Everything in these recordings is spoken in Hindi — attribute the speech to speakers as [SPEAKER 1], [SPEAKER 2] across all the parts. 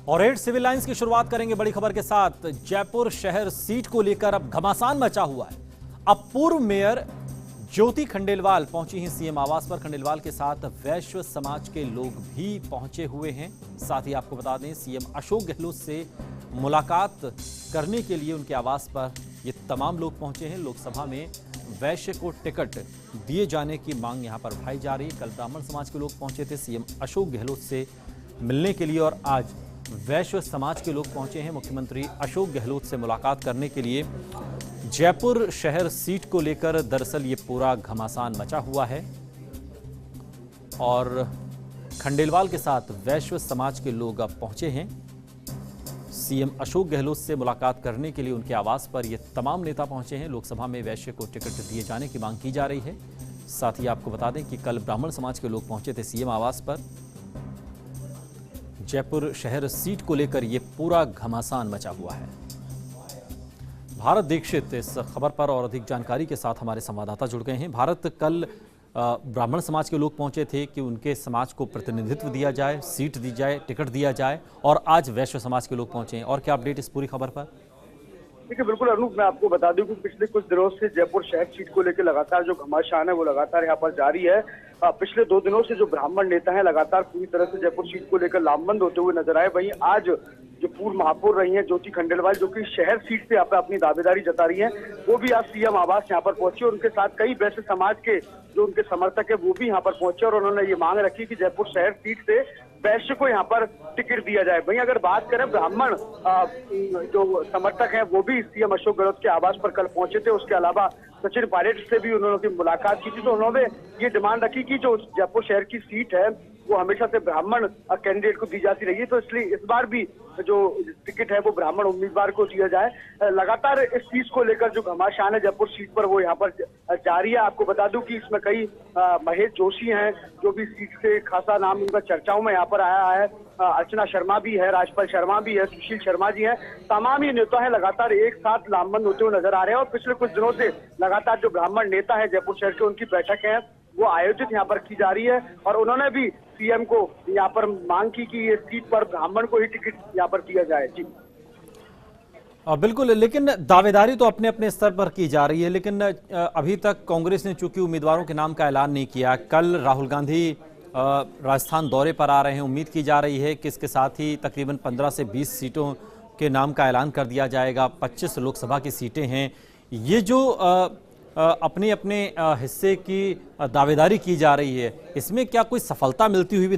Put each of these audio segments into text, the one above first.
[SPEAKER 1] और 8 सिविल लाइंस की शुरुआत करेंगे बड़ी खबर के साथ। जयपुर शहर सीट को लेकर अब घमासान मचा हुआ है। अब पूर्व मेयर ज्योति खंडेलवाल पहुंची हैं सीएम आवास पर। खंडेलवाल के साथ वैश्य समाज के लोग भी पहुंचे हुए हैं। साथ ही आपको बता दें, सीएम अशोक गहलोत से मुलाकात करने के लिए उनके आवास पर ये तमाम लोग पहुंचे हैं। लोकसभा में वैश्य को टिकट दिए जाने की मांग यहां पर उठाई जा रही है। कल ब्राह्मण समाज के लोग पहुंचे थे सीएम अशोक गहलोत से मिलने के लिए, और आज वैश्य समाज के लोग पहुंचे हैं मुख्यमंत्री अशोक गहलोत से मुलाकात करने के लिए। जयपुर शहर सीट को लेकर दरअसल ये पूरा घमासान मचा हुआ है और खंडेलवाल के साथ वैश्य समाज के लोग अब पहुंचे हैं सीएम अशोक गहलोत से मुलाकात करने के लिए। उनके आवास पर ये तमाम नेता पहुंचे हैं। लोकसभा में वैश्य को टिकट दिए जाने की मांग की जा रही है। साथ ही आपको बता दें कि कल ब्राह्मण समाज के लोग पहुंचे थे सीएम आवास पर। जयपुर शहर सीट को लेकर यह पूरा घमासान मचा हुआ है। भारत दीक्षित इस खबर पर और अधिक जानकारी के साथ हमारे संवाददाता जुड़ गए हैं। भारत, कल ब्राह्मण समाज के लोग पहुंचे थे कि उनके समाज को प्रतिनिधित्व दिया जाए, सीट दी जाए, टिकट दिया जाए, और आज वैश्य समाज के लोग पहुंचे हैं। और क्या अपडेट इस पूरी खबर पर?
[SPEAKER 2] देखिए, बिल्कुल अनूप, मैं आपको बता दूं कि पिछले कुछ दिनों से जयपुर शहर सीट को लेकर लगातार जो घमासान है वो लगातार यहाँ पर जारी है। पिछले 2 दिनों से जो ब्राह्मण नेता हैं लगातार पूरी तरह से जयपुर सीट को लेकर लामबंद होते हुए नजर आए। वहीं आज जो पूर्व महापौर रही हैं ज्योति खंडेलवाल, जो कि शहर सीट से यहाँ पे अपनी दावेदारी जता रही हैं, वो भी आज सीएम आवास यहाँ पर पहुंची और उनके साथ कई वैश्य समाज के जो उनके समर्थक है वो भी यहाँ पर पहुंचे और उन्होंने ये मांग रखी कि जयपुर शहर सीट से वैश्य को यहाँ पर टिकट दिया जाए। वहीं अगर बात करें ब्राह्मण जो समर्थक हैं वो भी सीएम अशोक गहलोत के आवास पर कल पहुंचे थे। उसके अलावा सचिन पायलट से भी उन्होंने मुलाकात की थी, तो उन्होंने ये डिमांड रखी कि जो जयपुर शहर की सीट है वो हमेशा से ब्राह्मण कैंडिडेट को दी जाती रही है, तो इसलिए इस बार भी जो टिकट है वो ब्राह्मण उम्मीदवार को दिया जाए। लगातार इस चीज को लेकर जो घमासान है जयपुर सीट पर वो यहाँ पर जारी है। आपको बता दूं कि इसमें कई महेश जोशी हैं जो भी सीट से खासा नाम उनका चर्चाओं में यहाँ पर आया है। अर्चना शर्मा भी है, राजपाल शर्मा भी है, सुशील शर्मा जी हैं। तमाम ये नेता हैं लगातार एक साथ लामबंद होते हुए नजर आ रहे हैं और पिछले कुछ दिनों से लगातार जो ब्राह्मण नेता है जयपुर शहर के, उनकी बैठक है वो आयोजित यहाँ पर की जा रही है और उन्होंने भी सीएम को यहाँ पर मांग की कि ये सीट पर ब्राह्मण को ही टिकट यहाँ पर दिया जाए। जी
[SPEAKER 1] बिल्कुल, लेकिन दावेदारी तो अपने अपने स्तर पर की जा रही है, लेकिन अभी तक कांग्रेस ने चूंकि उम्मीदवारों के नाम का ऐलान नहीं किया। कल राहुल गांधी राजस्थान दौरे पर आ रहे हैं। उम्मीद की जा रही है कि इसके साथ ही तकरीबन 15 से 20 सीटों के नाम का ऐलान कर दिया जाएगा। 25 लोकसभा की सीटें हैं। ये जो अपने अपने हिस्से की दावेदारी की जा रही है, इसमें क्या कोई सफलता मिलती हुई भी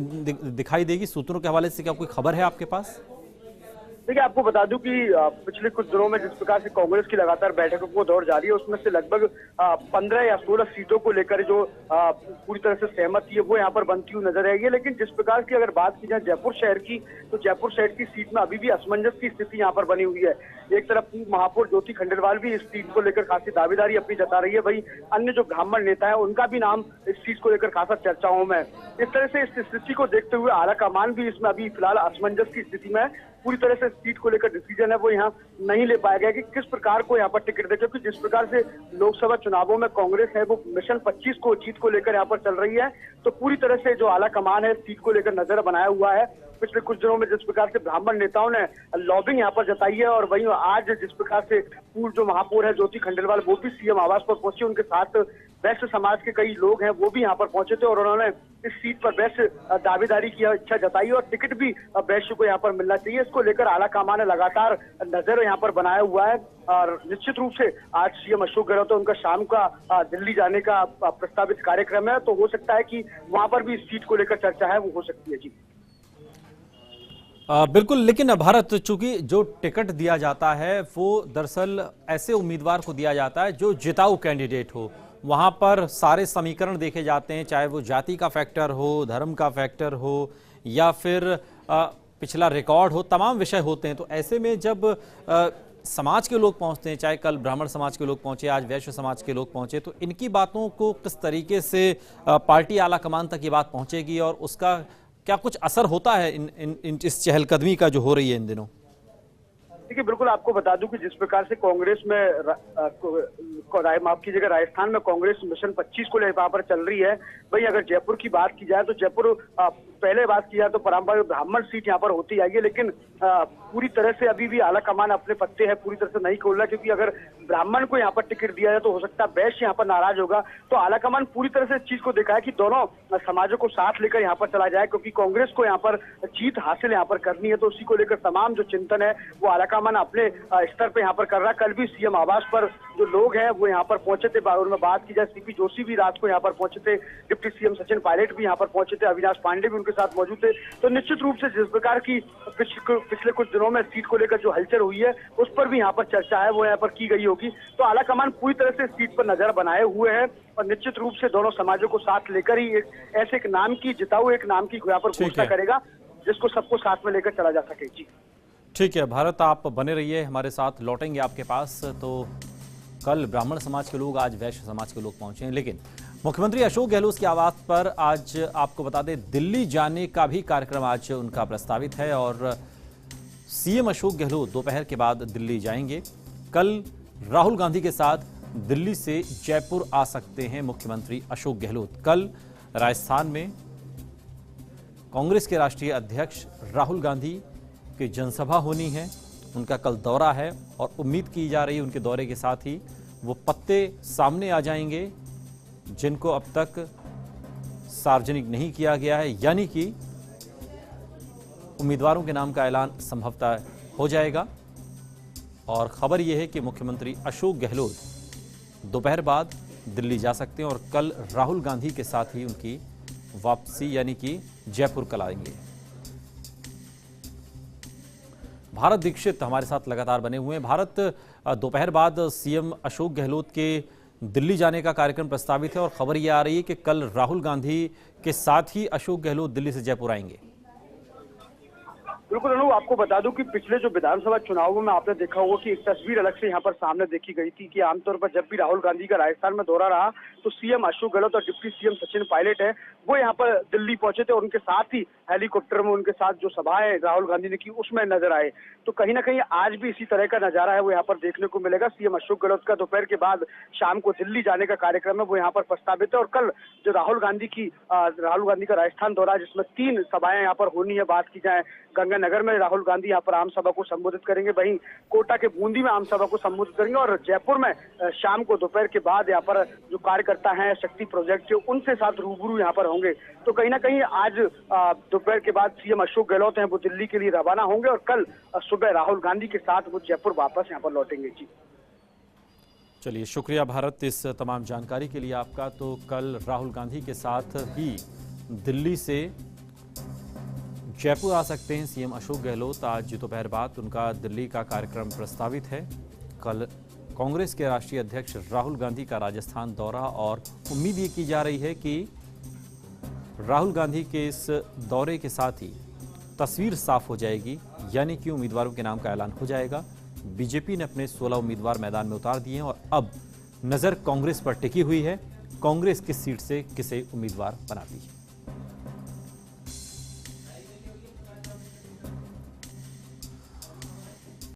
[SPEAKER 1] दिखाई देगी? सूत्रों के हवाले से क्या कोई खबर है आपके पास?
[SPEAKER 2] देखिए, आपको बता दूं कि पिछले कुछ दिनों में जिस प्रकार से कांग्रेस की लगातार बैठकों को दौर जारी है, उसमें से लगभग 15 या 16 सीटों को लेकर जो पूरी तरह से सहमति है वो यहाँ पर बनती हुई नजर आएगी। लेकिन जिस प्रकार की अगर बात की जाए जयपुर शहर की, तो जयपुर शहर की सीट में अभी भी असमंजस की स्थिति यहाँ पर बनी हुई है। एक तरफ पूर्व महापौर ज्योति खंडेलवाल भी इस सीट को लेकर खासी दावेदारी अपनी जता रही है, वही अन्य जो ब्राह्मण नेता है उनका भी नाम इस सीट को लेकर खासा चर्चाओं में। इस तरह से इस स्थिति को देखते हुए आला कमान भी इसमें अभी फिलहाल असमंजस की स्थिति में पूरी तरह से सीट को लेकर डिसीजन है वो यहाँ नहीं ले पाया गया कि किस प्रकार को यहाँ पर टिकट दे, क्योंकि जिस प्रकार से लोकसभा चुनावों में कांग्रेस है वो मिशन 25 को जीत को लेकर यहाँ पर चल रही है, तो पूरी तरह से जो आला कमान है सीट को लेकर नजर बनाया हुआ है। पिछले कुछ दिनों में जिस प्रकार से ब्राह्मण नेताओं ने लॉबिंग यहाँ पर जताई है और वहीं आज जिस प्रकार से पूर्व जो महापौर है ज्योति खंडेलवाल वो भी सीएम आवास पर पहुंचे, उनके साथ वैश्य समाज के कई लोग हैं वो भी यहाँ पर पहुंचे थे और उन्होंने इस सीट पर वैश्य दावेदारी की इच्छा जताई और टिकट भी वैश्य को यहाँ पर मिलना चाहिए। इसको लेकर आला कमान ने लगातार नजर यहाँ पर बनाया हुआ है और निश्चित रूप से आज सीएम अशोक गहलोत तो उनका शाम का दिल्ली जाने का प्रस्तावित कार्यक्रम है, तो हो सकता है कि वहां पर भी इस सीट को लेकर चर्चा है वो हो सकती है। जी
[SPEAKER 1] बिल्कुल, लेकिन भारत, चूंकि जो टिकट दिया जाता है वो दरअसल ऐसे उम्मीदवार को दिया जाता है जो जिताऊ कैंडिडेट हो। वहां पर सारे समीकरण देखे जाते हैं, चाहे वो जाति का फैक्टर हो, धर्म का फैक्टर हो या फिर पिछला रिकॉर्ड हो, तमाम विषय होते हैं। तो ऐसे में जब समाज के लोग पहुंचते हैं, चाहे कल ब्राह्मण समाज के लोग पहुंचे, आज वैश्य समाज के लोग पहुंचे, तो इनकी बातों को किस तरीके से पार्टी आला कमान तक ये बात पहुंचेगी और उसका क्या कुछ असर होता है इस चहलकदमी का जो हो रही है इन दिनों?
[SPEAKER 2] देखिए, बिल्कुल आपको बता दूं कि जिस प्रकार से कांग्रेस में माफ कीजिएगा राजस्थान में कांग्रेस मिशन 25 को लेकर वहां पर चल रही है, वही अगर जयपुर की बात की जाए तो जयपुर पहले बात की जाए तो परंपरा ब्राह्मण सीट यहाँ पर होती आएगी, लेकिन पूरी तरह से अभी भी आला कमान अपने पत्ते है, पूरी तरह से नहीं खोल रहा, क्योंकि अगर ब्राह्मण को यहाँ पर टिकट दिया जाए तो हो सकता है वैश्य यहाँ पर नाराज होगा। तो आला कमान पूरी तरह से इस चीज को देखा है कि दोनों समाजों को साथ लेकर यहाँ पर चला जाए, क्योंकि कांग्रेस को यहाँ पर जीत हासिल यहाँ पर करनी है। तो उसी को लेकर तमाम जो चिंतन है वो आला कमान अपने स्तर पे यहाँ पर कर रहा है। कल भी सीएम आवास पर जो लोग हैं वो यहाँ पर पहुंचे थे। उनमें बात की जाए, सीपी जोशी भी रात को यहाँ पर पहुंचे थे, डिप्टी सीएम सचिन पायलट भी यहाँ पर पहुंचे थे, अविनाश पांडे भी उनके साथ मौजूद थे। तो निश्चित रूप से जिस प्रकार की पिछले कुछ दिनों में सीट को लेकर जो हलचल हुई है उस पर भी यहाँ पर चर्चा है वो यहाँ पर की गई होगी। तो आला कमान पूरी तरह से सीट पर नजर बनाए हुए है और निश्चित रूप से दोनों समाजों को साथ लेकर ही एक नाम की जिताऊ एक नाम की यहाँ पर घोषणा करेगा, जिसको सबको साथ में लेकर चला जा सके। जी
[SPEAKER 1] ठीक है भारत, आप बने रहिए हमारे साथ, लौटेंगे आपके पास। तो कल ब्राह्मण समाज के लोग, आज वैश्य समाज के लोग पहुंचे हैं, लेकिन मुख्यमंत्री अशोक गहलोत की आवास पर आज आपको बता दें दिल्ली जाने का भी कार्यक्रम आज उनका प्रस्तावित है और सीएम अशोक गहलोत दोपहर के बाद दिल्ली जाएंगे। कल राहुल गांधी के साथ दिल्ली से जयपुर आ सकते हैं मुख्यमंत्री अशोक गहलोत। कल राजस्थान में कांग्रेस के राष्ट्रीय अध्यक्ष राहुल गांधी की जनसभा होनी है, उनका कल दौरा है और उम्मीद की जा रही है उनके दौरे के साथ ही वो पत्ते सामने आ जाएंगे जिनको अब तक सार्वजनिक नहीं किया गया है, यानी कि उम्मीदवारों के नाम का ऐलान संभवतः हो जाएगा। और खबर यह है कि मुख्यमंत्री अशोक गहलोत दोपहर बाद दिल्ली जा सकते हैं और कल राहुल गांधी के साथ ही उनकी वापसी यानी कि जयपुर कल आएंगे। भारत दीक्षित हमारे साथ लगातार बने हुए हैं। भारत, दोपहर बाद सीएम अशोक गहलोत के दिल्ली जाने का कार्यक्रम प्रस्तावित है और खबर यह आ रही है कि कल राहुल गांधी के साथ ही अशोक गहलोत दिल्ली से जयपुर आएंगे।
[SPEAKER 2] बिल्कुल अनु, आपको बता दूं कि पिछले जो विधानसभा चुनावों में आपने देखा होगा कि एक तस्वीर अलग से यहाँ पर सामने देखी गई थी कि आमतौर पर जब भी राहुल गांधी का राजस्थान में दौरा रहा तो सीएम अशोक गहलोत और डिप्टी सीएम सचिन पायलट है वो यहाँ पर दिल्ली पहुंचे थे और उनके साथ ही हेलीकॉप्टर में उनके साथ जो सभाएं राहुल गांधी ने की उसमें नजर आए। तो कहीं ना कहीं आज भी इसी तरह का नजारा है वो यहाँ पर देखने को मिलेगा। सीएम अशोक गहलोत का दोपहर के बाद शाम को दिल्ली जाने का कार्यक्रम है वो यहाँ पर प्रस्तावित है और कल जो राहुल गांधी का राजस्थान दौरा जिसमें 3 सभाएं यहाँ पर होनी है। बात की जाए गंगानगर में राहुल गांधी यहाँ पर आम सभा को संबोधित करेंगे, वहीं कोटा के बूंदी में आम सभा को संबोधित करेंगे और जयपुर में शाम को दोपहर के बाद यहाँ पर जो कार्यकर्ता हैं शक्ति प्रोजेक्ट के उनसे साथ रूबरू यहाँ पर होंगे। तो कहीं ना कहीं आज दोपहर के बाद सीएम अशोक गहलोत हैं वो दिल्ली के लिए रवाना होंगे और कल सुबह राहुल गांधी के साथ वो जयपुर वापस यहाँ पर लौटेंगे। जी
[SPEAKER 1] चलिए, शुक्रिया भारत इस तमाम जानकारी के लिए आपका। तो कल राहुल गांधी के साथ ही दिल्ली से जयपुर आ सकते हैं सीएम अशोक गहलोत। आज दोपहर बाद उनका दिल्ली का कार्यक्रम प्रस्तावित है। कल कांग्रेस के राष्ट्रीय अध्यक्ष राहुल गांधी का राजस्थान दौरा और उम्मीद ये की जा रही है कि राहुल गांधी के इस दौरे के साथ ही तस्वीर साफ हो जाएगी, यानी कि उम्मीदवारों के नाम का ऐलान हो जाएगा। बीजेपी ने अपने 16 उम्मीदवार मैदान में उतार दिए हैं और अब नजर कांग्रेस पर टिकी हुई है, कांग्रेस किस सीट से किसे उम्मीदवार बनाती है।